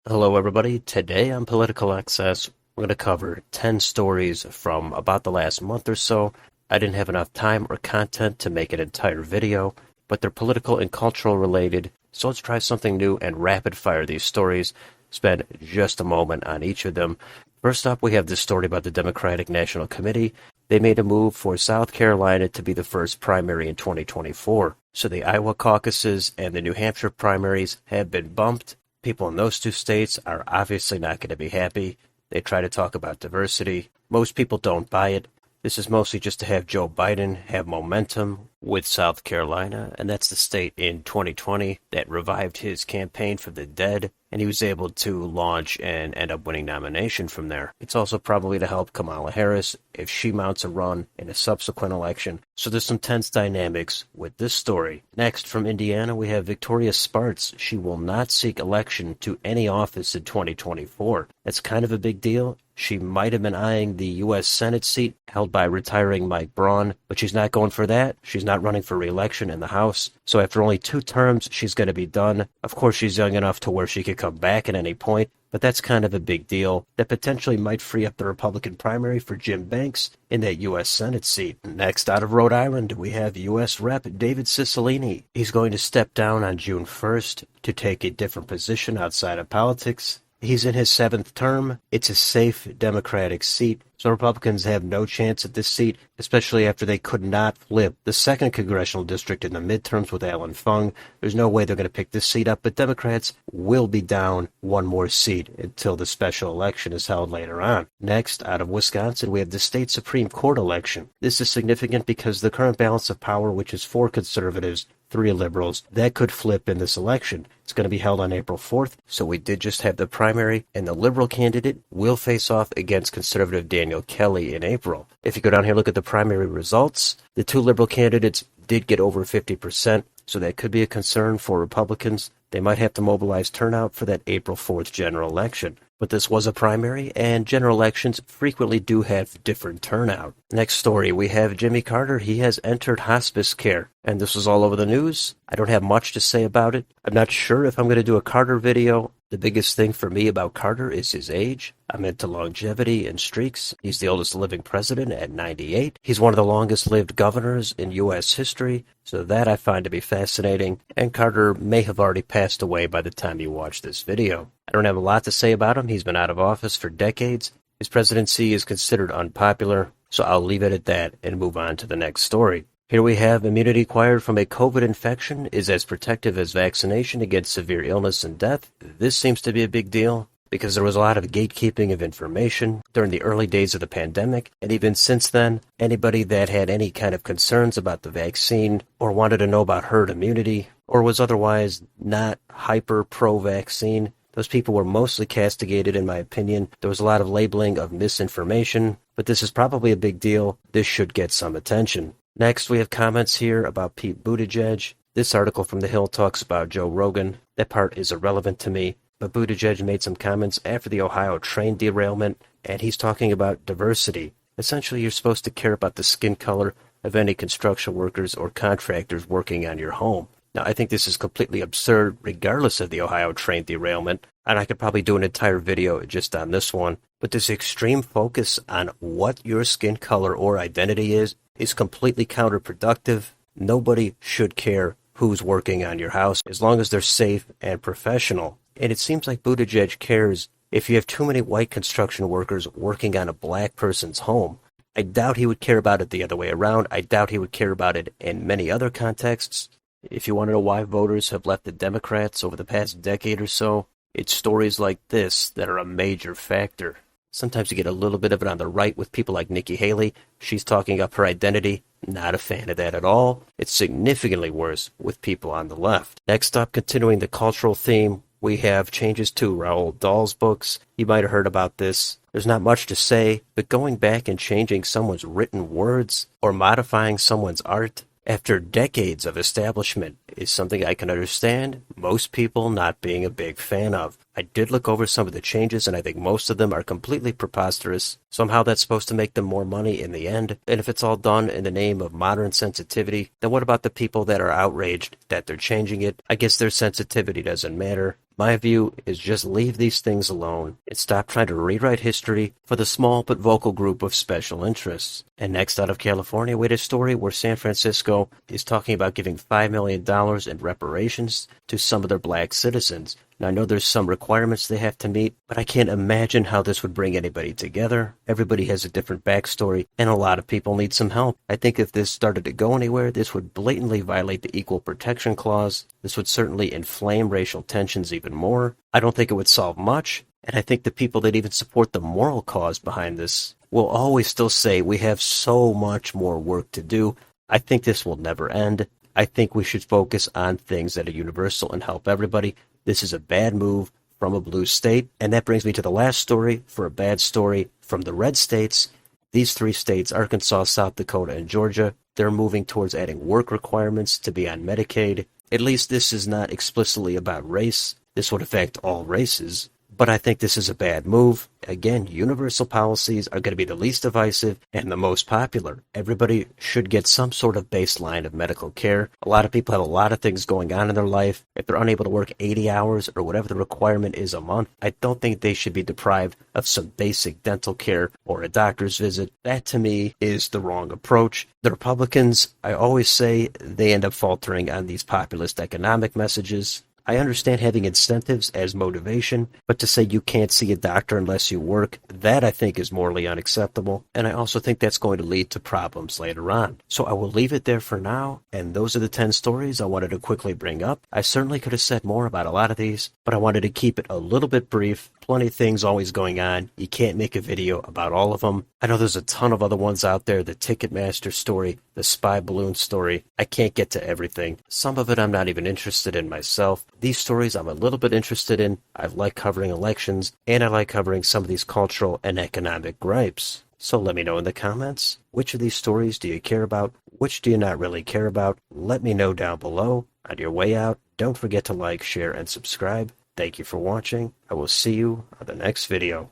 Hello, everybody. Today on Political Access, we're going to cover 10 stories from about the last month or so. I didn't have enough time or content to make an entire video, but they're political and cultural related, so let's try something new and rapid fire these stories. Spend just a moment on each of them. First up, we have this story about the Democratic National Committee. They made a move for South Carolina to be the first primary in 2024. So the Iowa caucuses and the New Hampshire primaries have been bumped. People in those two states are obviously not going to be happy. They try to talk about diversity. Most people don't buy it. This is mostly just to have Joe Biden have momentum with South Carolina, and that's the state in 2020 that revived his campaign from the dead, and he was able to launch and end up winning nomination from there. It's also probably to help Kamala Harris if she mounts a run in a subsequent election. So there's some tense dynamics with this story. Next, from Indiana, we have Victoria Spartz. She will not seek election to any office in 2024. That's kind of a big deal. She might have been eyeing the U.S. Senate seat held by retiring Mike Braun, but she's not going for that. She's not running for re-election in the House. So after only 2 terms, she's going to be done. Of course, she's young enough to where she could come back at any point, but that's kind of a big deal that potentially might free up the Republican primary for Jim Banks in that U.S. Senate seat. Next, out of Rhode Island, we have U.S. Rep. David Cicilline. He's going to step down on June 1st to take a different position outside of politics. He's in his 7th term. It's a safe Democratic seat, so Republicans have no chance at this seat, especially after they could not flip the 2nd congressional district in the midterms with Alan Fung. There's no way they're going to pick this seat up, but Democrats will be down one more seat until the special election is held later on. Next, out of Wisconsin, we have the state Supreme Court election. This is significant because the current balance of power, which is 4 conservatives, 3 liberals, that could flip in this election. It's going to be held on April 4th, so we did just have the primary, and the liberal candidate will face off against conservative Daniel Kelly in April. If you go down here, look at the primary results, the 2 liberal candidates did get over 50%, so that could be a concern for Republicans. They might have to mobilize turnout for that April 4th general election. But this was a primary, and general elections frequently do have different turnout. Next story, we have Jimmy Carter. He has entered hospice care, and this was all over the news. I don't have much to say about it. I'm not sure if I'm going to do a Carter video. The biggest thing for me about Carter is his age. I'm into longevity and streaks. He's the oldest living president at 98. He's one of the longest lived governors in U.S. history, so that I find to be fascinating, and Carter may have already passed away by the time you watch this video. I don't have a lot to say about him. He's been out of office for decades. His presidency is considered unpopular, so I'll leave it at that and move on to the next story. Here we have immunity acquired from a COVID infection is as protective as vaccination against severe illness and death. This seems to be a big deal because there was a lot of gatekeeping of information during the early days of the pandemic, and even since then, anybody that had any kind of concerns about the vaccine or wanted to know about herd immunity or was otherwise not hyper pro-vaccine, those people were mostly castigated, in my opinion. There was a lot of labeling of misinformation, but this is probably a big deal. This should get some attention. Next, we have comments here about Pete Buttigieg. This article from The Hill talks about Joe Rogan. That part is irrelevant to me, but Buttigieg made some comments after the Ohio train derailment, and he's talking about diversity. Essentially, you're supposed to care about the skin color of any construction workers or contractors working on your home. Now, I think this is completely absurd, regardless of the Ohio train derailment, and I could probably do an entire video just on this one, but this extreme focus on what your skin color or identity is completely counterproductive. Nobody should care who's working on your house, as long as they're safe and professional. And it seems like Buttigieg cares if you have too many white construction workers working on a black person's home. I doubt he would care about it the other way around. I doubt he would care about it in many other contexts. If you want to know why voters have left the Democrats over the past decade or so, it's stories like this that are a major factor. Sometimes you get a little bit of it on the right with people like Nikki Haley. She's talking up her identity. Not a fan of that at all. It's significantly worse with people on the left. Next up, continuing the cultural theme, we have changes to Roald Dahl's books. You might have heard about this. There's not much to say, but going back and changing someone's written words or modifying someone's art after decades of establishment is something I can understand most people not being a big fan of. I did look over some of the changes, and I think most of them are completely preposterous. Somehow that's supposed to make them more money in the end, and if it's all done in the name of modern sensitivity, then what about the people that are outraged that they're changing it? I guess their sensitivity doesn't matter. My view is just leave these things alone and stop trying to rewrite history for the small but vocal group of special interests. And next out of California, we had a story where San Francisco is talking about giving $5 million in reparations to some of their black citizens. Now, I know there's some requirements they have to meet, but I can't imagine how this would bring anybody together. Everybody has a different backstory, and a lot of people need some help. I think if this started to go anywhere, this would blatantly violate the Equal Protection Clause. This would certainly inflame racial tensions even more. I don't think it would solve much, and I think the people that even support the moral cause behind this will always still say we have so much more work to do. I think this will never end. I think we should focus on things that are universal and help everybody. This is a bad move from a blue state. And that brings me to the last story for a bad story from the red states. These three states, Arkansas, South Dakota, and Georgia, they're moving towards adding work requirements to be on Medicaid. At least this is not explicitly about race. This would affect all races. But I think this is a bad move. Again, universal policies are going to be the least divisive and the most popular. Everybody should get some sort of baseline of medical care. A lot of people have a lot of things going on in their life. If they're unable to work 80 hours or whatever the requirement is a month, I don't think they should be deprived of some basic dental care or a doctor's visit. That to me is the wrong approach. The Republicans, I always say, they end up faltering on these populist economic messages. I understand having incentives as motivation, but to say you can't see a doctor unless you work, that I think is morally unacceptable, and I also think that's going to lead to problems later on. So I will leave it there for now, and those are the 10 stories I wanted to quickly bring up. I certainly could have said more about a lot of these, but I wanted to keep it a little bit brief. Plenty of things always going on. You can't make a video about all of them. I know there's a ton of other ones out there, the Ticketmaster story, the spy balloon story. I can't get to everything. Some of it I'm not even interested in myself. These stories I'm a little bit interested in. I like covering elections, and I like covering some of these cultural and economic gripes. So let me know in the comments, which of these stories do you care about? Which do you not really care about? Let me know down below. On your way out, don't forget to like, share, and subscribe. Thank you for watching. I will see you on the next video.